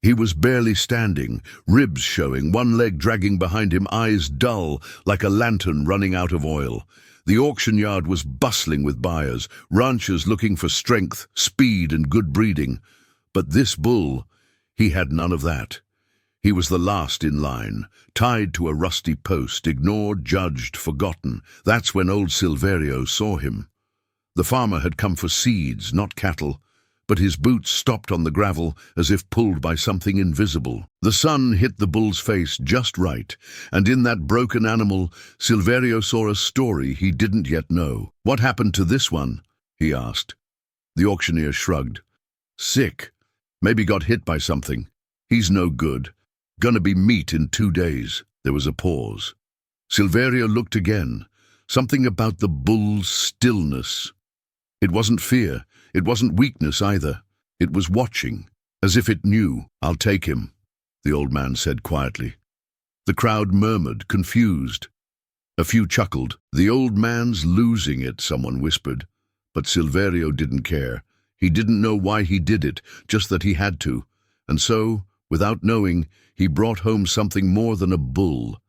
He was barely standing, ribs showing, one leg dragging behind him, eyes dull, like a lantern running out of oil. The auction yard was bustling with buyers, ranchers looking for strength, speed, and good breeding. But this bull, he had none of that. He was the last in line, tied to a rusty post, ignored, judged, forgotten. That's when old Silverio saw him. The farmer had come for seeds, not cattle, but his boots stopped on the gravel as if pulled by something invisible. The sun hit the bull's face just right, and in that broken animal, Silverio saw a story he didn't yet know. "What happened to this one?" he asked. The auctioneer shrugged. "Sick. Maybe got hit by something. He's no good. Gonna be meat in 2 days." There was a pause. Silverio looked again. Something about the bull's stillness. It wasn't fear. It wasn't weakness either. It was watching, as if it knew. "I'll take him," the old man said quietly. The crowd murmured, confused. A few chuckled. "The old man's losing it," someone whispered. But Silverio didn't care. He didn't know why he did it, just that he had to. And so, without knowing, he brought home something more than a bull.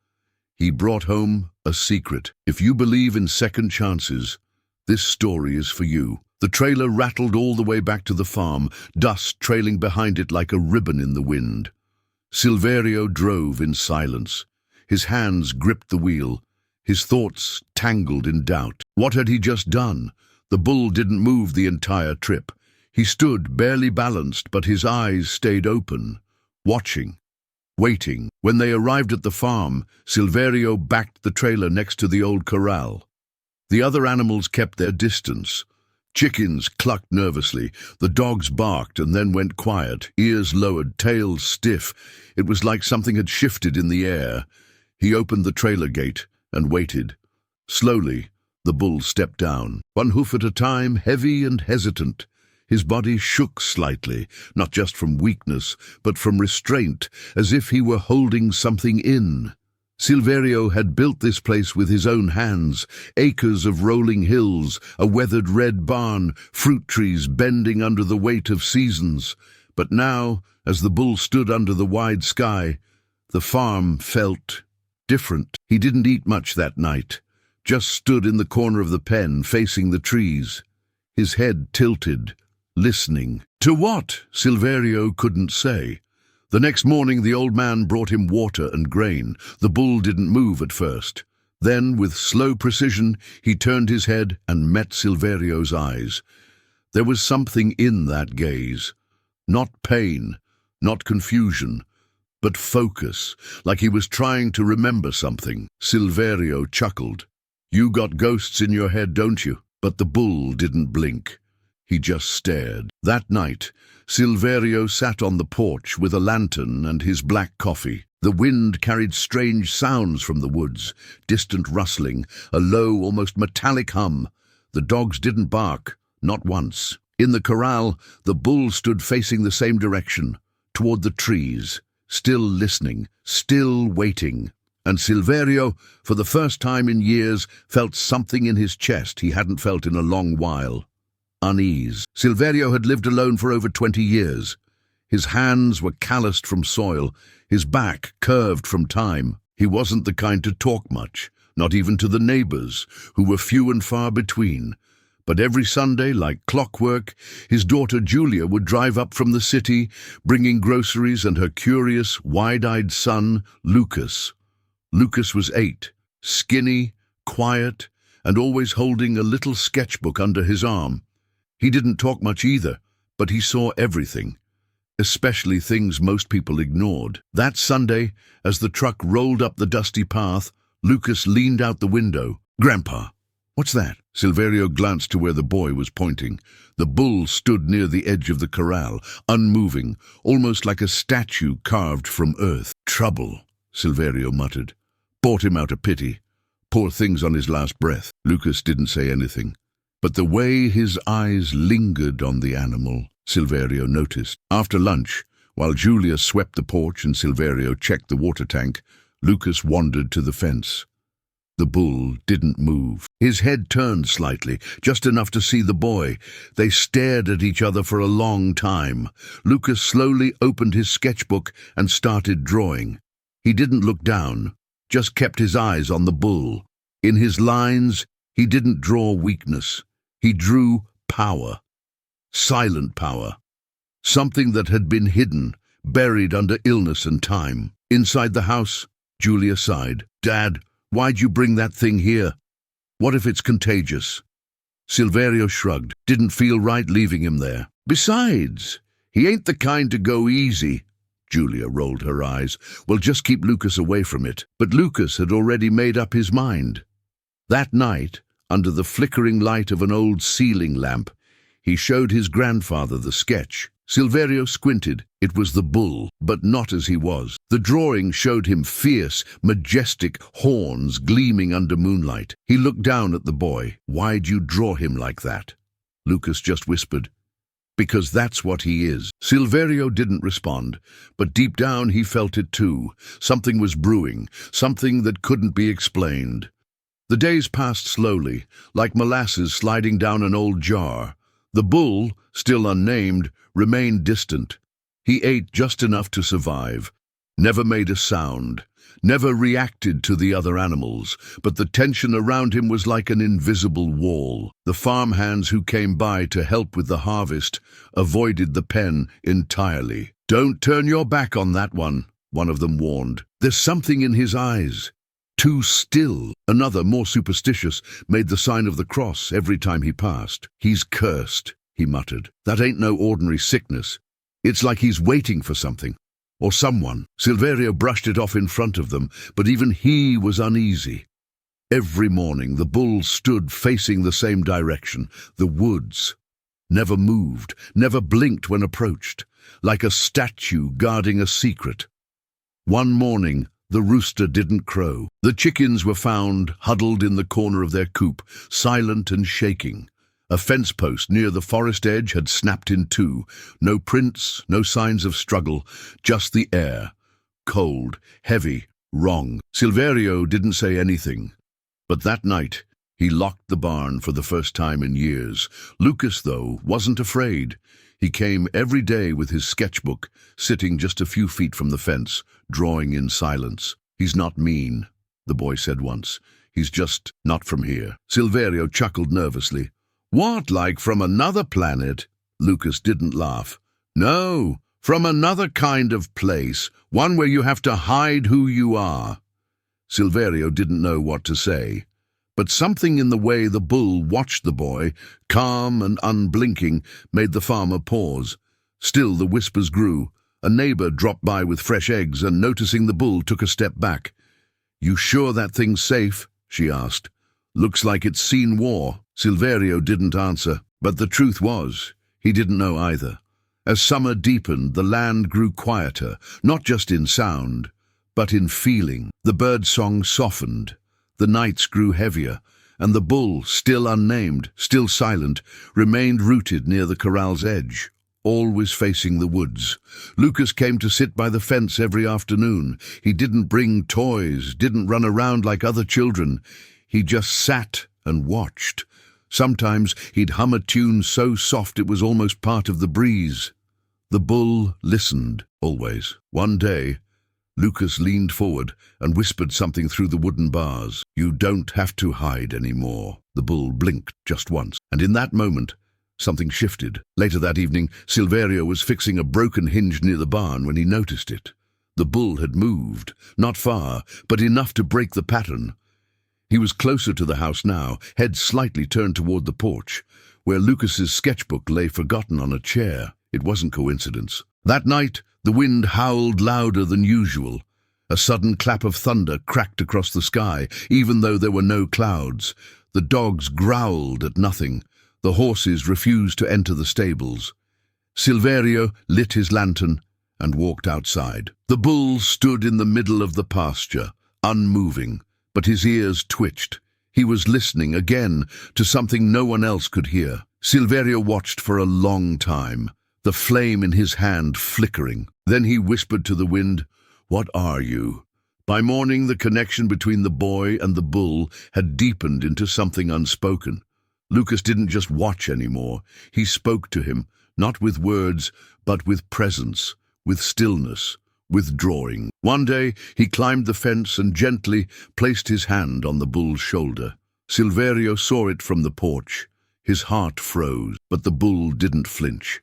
He brought home a secret. If you believe in second chances, this story is for you. The trailer rattled all the way back to the farm, dust trailing behind it like a ribbon in the wind. Silverio drove in silence. His hands gripped the wheel, his thoughts tangled in doubt. What had he just done? The bull didn't move the entire trip. He stood, barely balanced, but his eyes stayed open, watching, waiting. When they arrived at the farm, Silverio backed the trailer next to the old corral. The other animals kept their distance. Chickens clucked nervously. The dogs barked and then went quiet, ears lowered, tails stiff. It was like something had shifted in the air. He opened the trailer gate and waited. Slowly, the bull stepped down, one hoof at a time, heavy and hesitant. His body shook slightly, not just from weakness, but from restraint, as if he were holding something in. Silverio had built this place with his own hands, acres of rolling hills, a weathered red barn, fruit trees bending under the weight of seasons. But now, as the bull stood under the wide sky, the farm felt different. He didn't eat much that night, just stood in the corner of the pen, facing the trees. His head tilted, listening. To what? Silverio couldn't say. The next morning the old man brought him water and grain. The bull didn't move at first. Then, with slow precision, he turned his head and met Silverio's eyes. There was something in that gaze. Not pain, not confusion, but focus, like he was trying to remember something. Silverio chuckled. "You got ghosts in your head, don't you?" But the bull didn't blink. He just stared. That night, Silverio sat on the porch with a lantern and his black coffee. The wind carried strange sounds from the woods, distant rustling, a low, almost metallic hum. The dogs didn't bark, not once. In the corral, the bull stood facing the same direction, toward the trees, still listening, still waiting. And Silverio, for the first time in years, felt something in his chest he hadn't felt in a long while. Unease. Silverio had lived alone for over 20 years. His hands were calloused from soil, his back curved from time. He wasn't the kind to talk much, not even to the neighbors, who were few and far between. But every Sunday, like clockwork, his daughter Julia would drive up from the city, bringing groceries and her curious, wide-eyed son, Lucas. Lucas was 8, skinny, quiet, and always holding a little sketchbook under his arm. He didn't talk much either, but he saw everything, especially things most people ignored. That Sunday, as the truck rolled up the dusty path, Lucas leaned out the window. "Grandpa, what's that?" Silverio glanced to where the boy was pointing. The bull stood near the edge of the corral, unmoving, almost like a statue carved from earth. "Trouble," Silverio muttered. "Bought him out of pity. Poor thing's on his last breath." Lucas didn't say anything. But the way his eyes lingered on the animal, Silverio noticed. After lunch, while Julia swept the porch and Silverio checked the water tank, Lucas wandered to the fence. The bull didn't move. His head turned slightly, just enough to see the boy. They stared at each other for a long time. Lucas slowly opened his sketchbook and started drawing. He didn't look down, just kept his eyes on the bull. In his lines, he didn't draw weakness. He drew power. Silent power. Something that had been hidden, buried under illness and time. Inside the house, Julia sighed. "Dad, why'd you bring that thing here? What if it's contagious?" Silverio shrugged. Didn't feel right leaving him there. "Besides, he ain't the kind to go easy." Julia rolled her eyes. "Well, just keep Lucas away from it." But Lucas had already made up his mind. That night, under the flickering light of an old ceiling lamp, he showed his grandfather the sketch. Silverio squinted. It was the bull, but not as he was. The drawing showed him fierce, majestic horns gleaming under moonlight. He looked down at the boy. "Why'd you draw him like that?" Lucas just whispered. "Because that's what he is." Silverio didn't respond, but deep down he felt it too. Something was brewing, something that couldn't be explained. The days passed slowly, like molasses sliding down an old jar. The bull, still unnamed, remained distant. He ate just enough to survive, never made a sound, never reacted to the other animals, but the tension around him was like an invisible wall. The farmhands who came by to help with the harvest avoided the pen entirely. "Don't turn your back on that one of them warned. "There's something in his eyes. Too still." Another, more superstitious, made the sign of the cross every time he passed. "He's cursed," he muttered. "That ain't no ordinary sickness. It's like he's waiting for something, or someone." Silverio brushed it off in front of them, but even he was uneasy. Every morning the bull stood facing the same direction, the woods. Never moved, never blinked when approached, like a statue guarding a secret. One morning, the rooster didn't crow. The chickens were found huddled in the corner of their coop, silent and shaking. A fence post near the forest edge had snapped in two. No prints, no signs of struggle, just the air. Cold, heavy, wrong. Silverio didn't say anything. But that night, he locked the barn for the first time in years. Lucas, though, wasn't afraid. He came every day with his sketchbook, sitting just a few feet from the fence, drawing in silence. "He's not mean," the boy said once. "He's just not from here." Silverio chuckled nervously. "What, like from another planet?" Lucas didn't laugh. "No, from another kind of place, one where you have to hide who you are." Silverio didn't know what to say. But something in the way the bull watched the boy, calm and unblinking, made the farmer pause. Still the whispers grew. A neighbor dropped by with fresh eggs and, noticing the bull, took a step back. "You sure that thing's safe?" she asked. "Looks like it's seen war." Silverio didn't answer, but the truth was, he didn't know either. As summer deepened, the land grew quieter, not just in sound, but in feeling. The birdsong softened. The nights grew heavier, and the bull, still unnamed, still silent, remained rooted near the corral's edge, always facing the woods. Lucas came to sit by the fence every afternoon. He didn't bring toys, didn't run around like other children. He just sat and watched. Sometimes he'd hum a tune so soft it was almost part of the breeze. The bull listened, always. One day, Lucas leaned forward and whispered something through the wooden bars. "You don't have to hide anymore." The bull blinked just once, and in that moment, something shifted. Later that evening, Silverio was fixing a broken hinge near the barn when he noticed it. The bull had moved, not far, but enough to break the pattern. He was closer to the house now, head slightly turned toward the porch, where Lucas's sketchbook lay forgotten on a chair. It wasn't coincidence. That night, the wind howled louder than usual. A sudden clap of thunder cracked across the sky, even though there were no clouds. The dogs growled at nothing. The horses refused to enter the stables. Silverio lit his lantern and walked outside. The bull stood in the middle of the pasture, unmoving, but his ears twitched. He was listening again to something no one else could hear. Silverio watched for a long time, the flame in his hand flickering. Then he whispered to the wind, "What are you?" By morning, the connection between the boy and the bull had deepened into something unspoken. Lucas didn't just watch anymore. He spoke to him, not with words, but with presence, with stillness, with drawing. One day, he climbed the fence and gently placed his hand on the bull's shoulder. Silverio saw it from the porch. His heart froze, but the bull didn't flinch.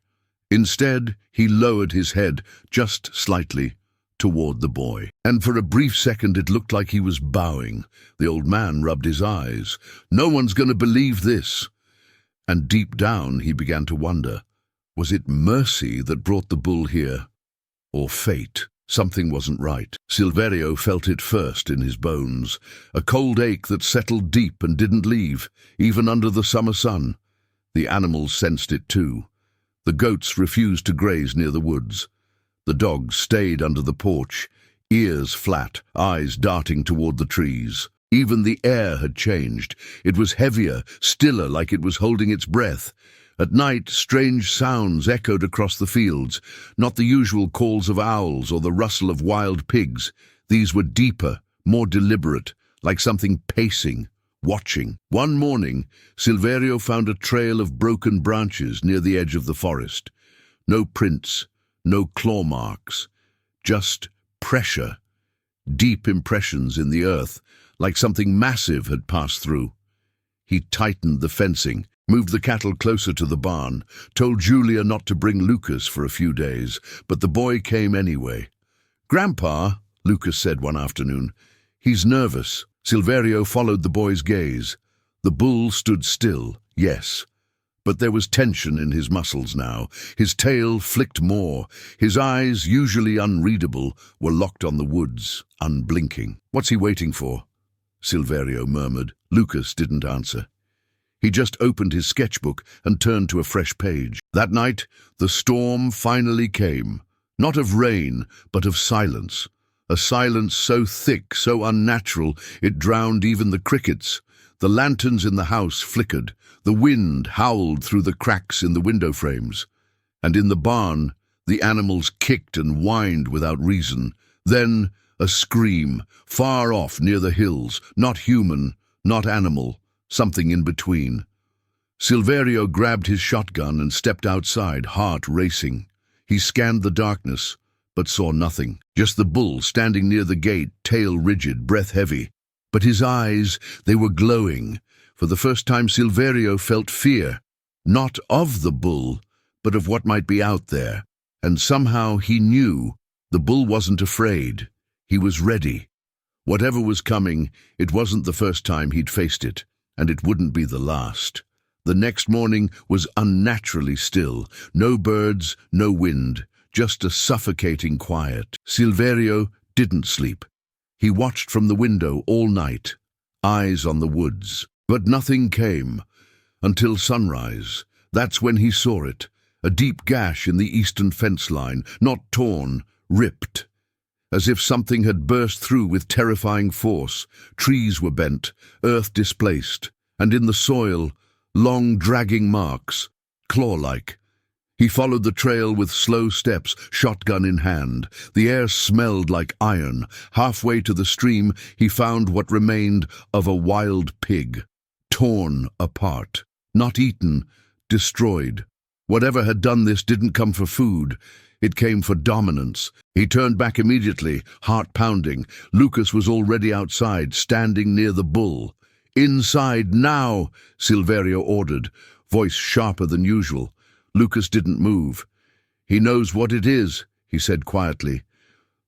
Instead, he lowered his head just slightly toward the boy. And for a brief second, it looked like he was bowing. The old man rubbed his eyes. No one's going to believe this. And deep down, he began to wonder, was it mercy that brought the bull here? Or fate? Something wasn't right. Silverio felt it first in his bones, a cold ache that settled deep and didn't leave, even under the summer sun. The animals sensed it too. The goats refused to graze near the woods. The dogs stayed under the porch, ears flat, eyes darting toward the trees. Even the air had changed. It was heavier, stiller, like it was holding its breath. At night, strange sounds echoed across the fields, not the usual calls of owls or the rustle of wild pigs. These were deeper, more deliberate, like something pacing, watching. One morning, Silverio found a trail of broken branches near the edge of the forest. No prints, no claw marks, just pressure, deep impressions in the earth, like something massive had passed through. He tightened the fencing, moved the cattle closer to the barn, told Julia not to bring Lucas for a few days, but the boy came anyway. "Grandpa," Lucas said one afternoon, "he's nervous." Silverio followed the boy's gaze. The bull stood still, yes, but there was tension in his muscles now. His tail flicked more. His eyes, usually unreadable, were locked on the woods, unblinking. "What's he waiting for?" Silverio murmured. Lucas didn't answer. He just opened his sketchbook and turned to a fresh page. That night, the storm finally came. Not of rain, but of silence. A silence so thick, so unnatural, it drowned even the crickets. The lanterns in the house flickered. The wind howled through the cracks in the window frames. And in the barn, the animals kicked and whined without reason. Then a scream, far off near the hills, not human, not animal, something in between. Silverio grabbed his shotgun and stepped outside, heart racing. He scanned the darkness, but saw nothing. Just the bull standing near the gate, tail rigid, breath heavy. But his eyes, they were glowing. For the first time, Silverio felt fear, not of the bull, but of what might be out there. And somehow he knew the bull wasn't afraid. He was ready. Whatever was coming, it wasn't the first time he'd faced it, and it wouldn't be the last. The next morning was unnaturally still. No birds, no wind, just a suffocating quiet. Silverio didn't sleep. He watched from the window all night, eyes on the woods. But nothing came, until sunrise. That's when he saw it, a deep gash in the eastern fence line, not torn, ripped. As if something had burst through with terrifying force. Trees were bent, earth displaced, and in the soil, long dragging marks, claw-like. He followed the trail with slow steps, shotgun in hand. The air smelled like iron. Halfway to the stream, he found what remained of a wild pig, torn apart, not eaten, destroyed. Whatever had done this didn't come for food. It came for dominance. He turned back immediately, heart pounding. Lucas was already outside, standing near the bull. "Inside now," Silverio ordered, voice sharper than usual. Lucas didn't move. "He knows what it is," he said quietly.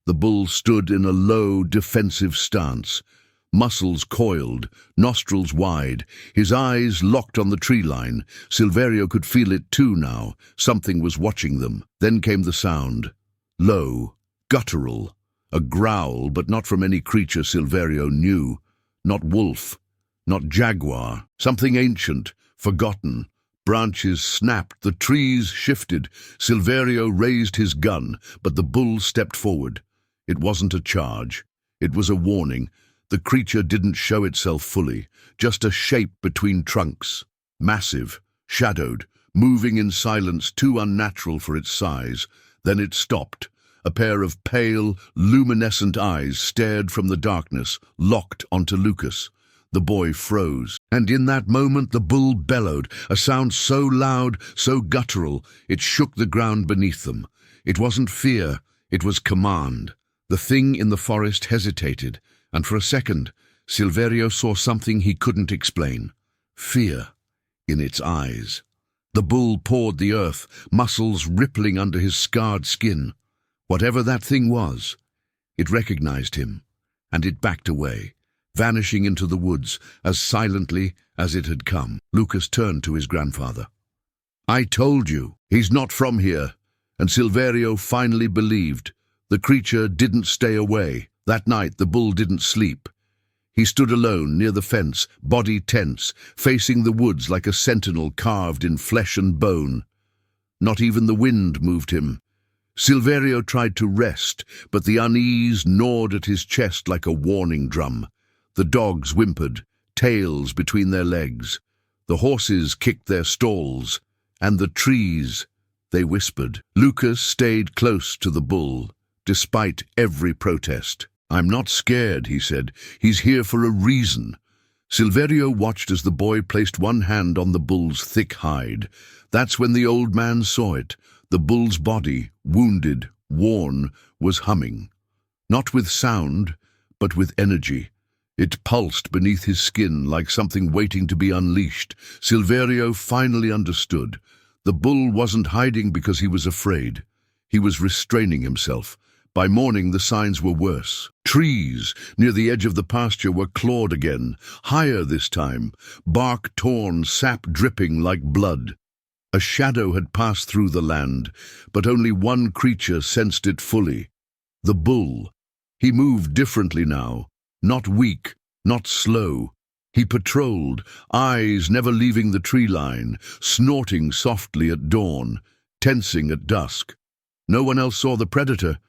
The bull stood in a low, defensive stance. Muscles coiled, nostrils wide, his eyes locked on the tree line. Silverio could feel it too now. Something was watching them. Then came the sound. Low, guttural. A growl, but not from any creature Silverio knew. Not wolf, not jaguar. Something ancient, forgotten. Branches snapped, the trees shifted. Silverio raised his gun, but the bull stepped forward. It wasn't a charge. It was a warning. The creature didn't show itself fully, just a shape between trunks. Massive, shadowed, moving in silence too unnatural for its size. Then it stopped. A pair of pale, luminescent eyes stared from the darkness, locked onto Lucas. The boy froze, and in that moment the bull bellowed, a sound so loud, so guttural, it shook the ground beneath them. It wasn't fear, it was command. The thing in the forest hesitated, and for a second, Silverio saw something he couldn't explain. Fear in its eyes. The bull pawed the earth, muscles rippling under his scarred skin. Whatever that thing was, it recognized him, and it backed away, vanishing into the woods as silently as it had come. Lucas turned to his grandfather. "I told you, he's not from here," and Silverio finally believed. The creature didn't stay away. That night the bull didn't sleep. He stood alone near the fence, body tense, facing the woods like a sentinel carved in flesh and bone. Not even the wind moved him. Silverio tried to rest, but the unease gnawed at his chest like a warning drum. The dogs whimpered, tails between their legs. The horses kicked their stalls, and the trees, they whispered. Lucas stayed close to the bull, despite every protest. "I'm not scared," he said. "He's here for a reason." Silverio watched as the boy placed one hand on the bull's thick hide. That's when the old man saw it. The bull's body, wounded, worn, was humming. Not with sound, but with energy. It pulsed beneath his skin like something waiting to be unleashed. Silverio finally understood. The bull wasn't hiding because he was afraid. He was restraining himself. By morning, the signs were worse. Trees near the edge of the pasture were clawed again, higher this time, bark torn, sap dripping like blood. A shadow had passed through the land, but only one creature sensed it fully. The bull. He moved differently now, not weak, not slow. He patrolled, eyes never leaving the tree line, snorting softly at dawn, tensing at dusk. No one else saw the predator,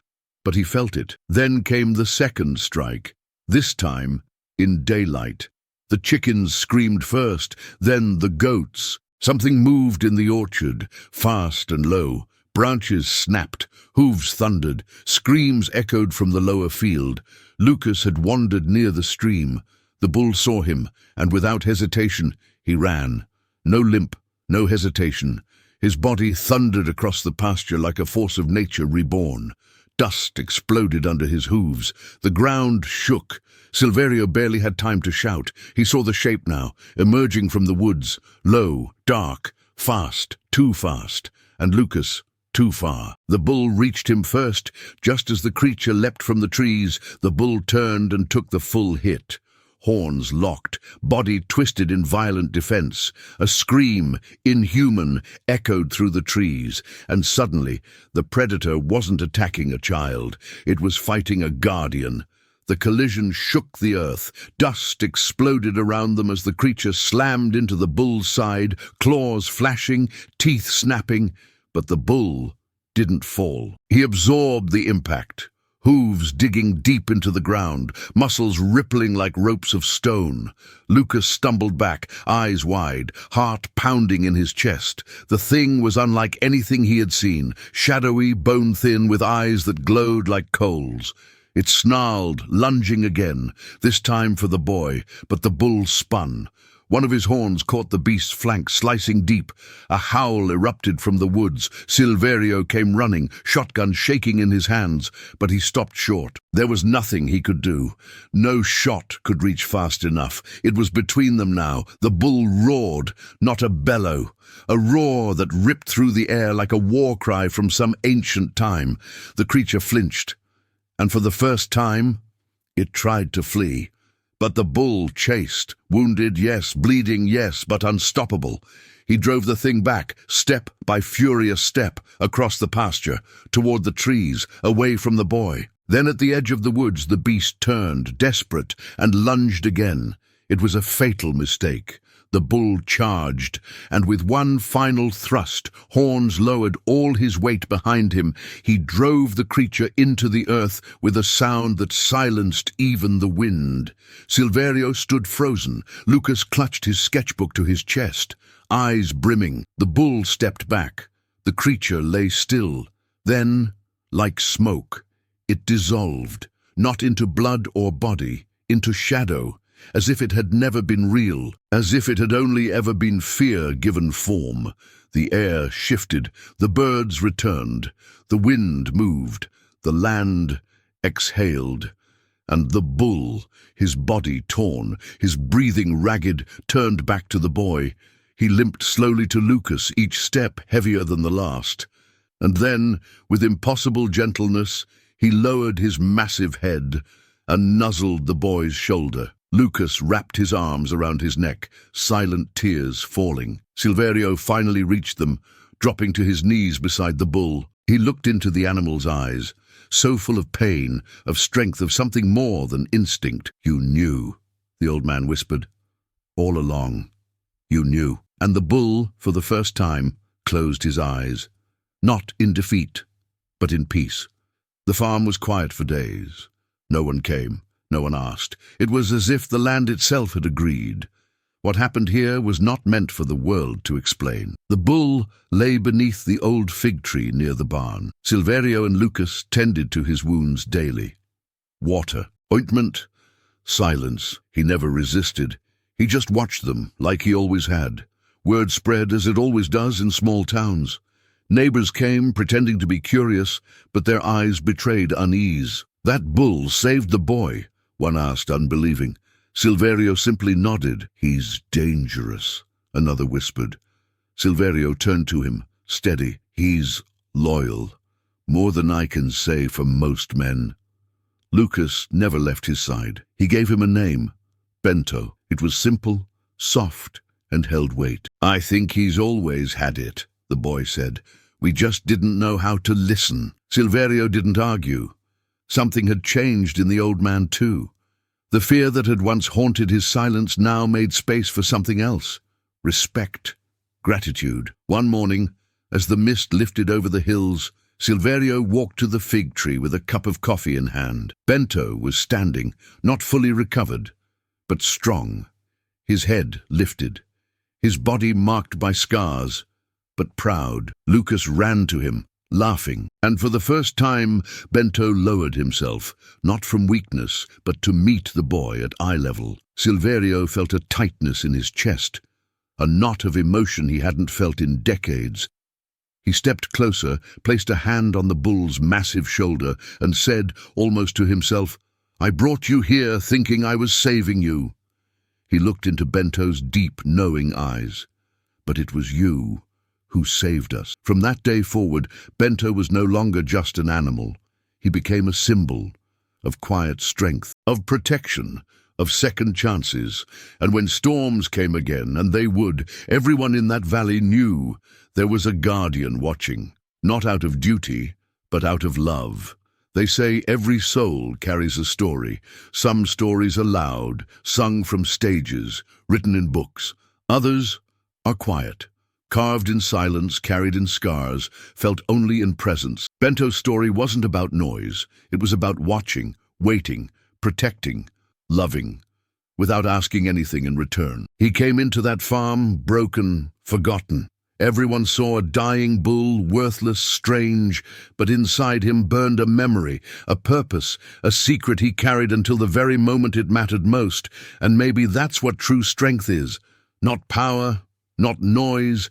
but he felt it. Then came the second strike, this time in daylight. The chickens screamed first, then the goats. Something moved in the orchard, fast and low. Branches snapped, hooves thundered, screams echoed from the lower field. Lucas had wandered near the stream. The bull saw him, and without hesitation, he ran. No limp, no hesitation. His body thundered across the pasture like a force of nature reborn. Dust exploded under his hooves. The ground shook. Silverio barely had time to shout. He saw the shape now, emerging from the woods, low, dark, fast, too fast, and Lucas, too far. The bull reached him first. Just as the creature leapt from the trees, the bull turned and took the full hit. Horns locked, body twisted in violent defense. A scream, inhuman, echoed through the trees, and suddenly the predator wasn't attacking a child. It was fighting a guardian. The collision shook the earth. Dust exploded around them as the creature slammed into the bull's side, claws flashing, teeth snapping, but the bull didn't fall. He absorbed the impact. Hooves digging deep into the ground, muscles rippling like ropes of stone. Lucas stumbled back, eyes wide, heart pounding in his chest. The thing was unlike anything he had seen, shadowy, bone-thin, with eyes that glowed like coals. It snarled, lunging again, this time for the boy, but the bull spun. One of his horns caught the beast's flank, slicing deep. A howl erupted from the woods. Silverio came running, shotgun shaking in his hands, but he stopped short. There was nothing he could do. No shot could reach fast enough. It was between them now. The bull roared, not a bellow. A roar that ripped through the air like a war cry from some ancient time. The creature flinched, and for the first time, it tried to flee. But the bull chased, wounded, yes, bleeding, yes, but unstoppable. He drove the thing back, step by furious step, across the pasture, toward the trees, away from the boy. Then at the edge of the woods the beast turned, desperate, and lunged again. It was a fatal mistake. The bull charged, and with one final thrust, horns lowered, all his weight behind him, he drove the creature into the earth with a sound that silenced even the wind. Silverio stood frozen. Lucas clutched his sketchbook to his chest, eyes brimming. The bull stepped back. The creature lay still. Then Like smoke, it dissolved, not into blood or body, into shadow, as if it had never been real, as if it had only ever been fear given form. The air shifted, the birds returned, the wind moved, the land exhaled, and the bull, his body torn, his breathing ragged, turned back to the boy. He limped slowly to Lucas, each step heavier than the last. And then, with impossible gentleness, he lowered his massive head and nuzzled the boy's shoulder. Lucas wrapped his arms around his neck, silent tears falling. Silverio finally reached them, dropping to his knees beside the bull. He looked into the animal's eyes, so full of pain, of strength, of something more than instinct. "You knew," the old man whispered. "All along, you knew." And the bull, for the first time, closed his eyes. Not in defeat, but in peace. The farm was quiet for days. No one came, no one asked. It was as if the land itself had agreed. What happened here was not meant for the world to explain. The bull lay beneath the old fig tree near the barn. Silverio and Lucas tended to his wounds daily. Water, ointment, silence. He never resisted. He just watched them, like he always had. Word spread as it always does in small towns. Neighbors came, pretending to be curious, but their eyes betrayed unease. "That bull saved the boy?" one asked, unbelieving. Silverio simply nodded. "He's dangerous," another whispered. Silverio turned to him, steady. "He's loyal. More than I can say for most men." Lucas never left his side. He gave him a name, Bento. It was simple, soft, and held weight. "I think he's always had it," the boy said. "We just didn't know how to listen." Silverio didn't argue. Something had changed in the old man too. The fear that had once haunted his silence now made space for something else. Respect, gratitude. One morning, as the mist lifted over the hills, Silverio walked to the fig tree with a cup of coffee in hand. Bento was standing, not fully recovered, but strong. His head lifted, his body marked by scars, but proud. Lucas ran to him, laughing, and for the first time Bento lowered himself, not from weakness, but to meet the boy at eye level. Silverio felt a tightness in his chest, a knot of emotion he hadn't felt in decades. He stepped closer, placed a hand on the bull's massive shoulder, and said, almost to himself, "I brought you here thinking I was saving you." He looked into Bento's deep, knowing eyes. "But it was you who saved us." From that day forward, Bento was no longer just an animal. He became a symbol of quiet strength, of protection, of second chances. And when storms came again, and they would, everyone in that valley knew there was a guardian watching, not out of duty, but out of love. They say every soul carries a story. Some stories are loud, sung from stages, written in books. Others are quiet, carved in silence, carried in scars, felt only in presence. Bento's story wasn't about noise. It was about watching, waiting, protecting, loving, without asking anything in return. He came into that farm broken, forgotten. Everyone saw a dying bull, worthless, strange, but inside him burned a memory, a purpose, a secret he carried until the very moment it mattered most. And maybe that's what true strength is. Not power, not noise,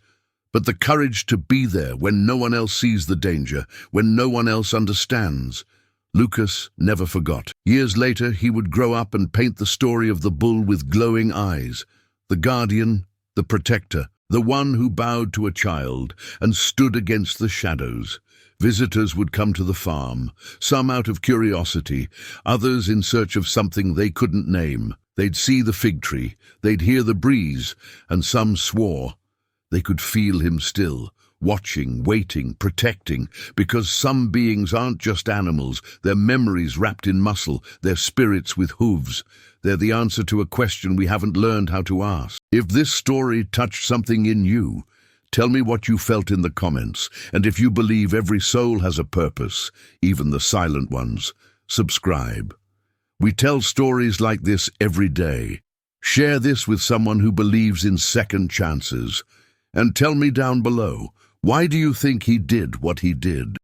but the courage to be there when no one else sees the danger, when no one else understands. Lucas never forgot. Years later, he would grow up and paint the story of the bull with glowing eyes. The guardian, the protector, the one who bowed to a child and stood against the shadows. Visitors would come to the farm, some out of curiosity, others in search of something they couldn't name. They'd see the fig tree, they'd hear the breeze, and some swore they could feel him still, watching, waiting, protecting, because some beings aren't just animals, they're memories wrapped in muscle, they're spirits with hooves. They're the answer to a question we haven't learned how to ask. If this story touched something in you, tell me what you felt in the comments. And if you believe every soul has a purpose, even the silent ones, subscribe. We tell stories like this every day. Share this with someone who believes in second chances. And tell me down below, why do you think he did what he did?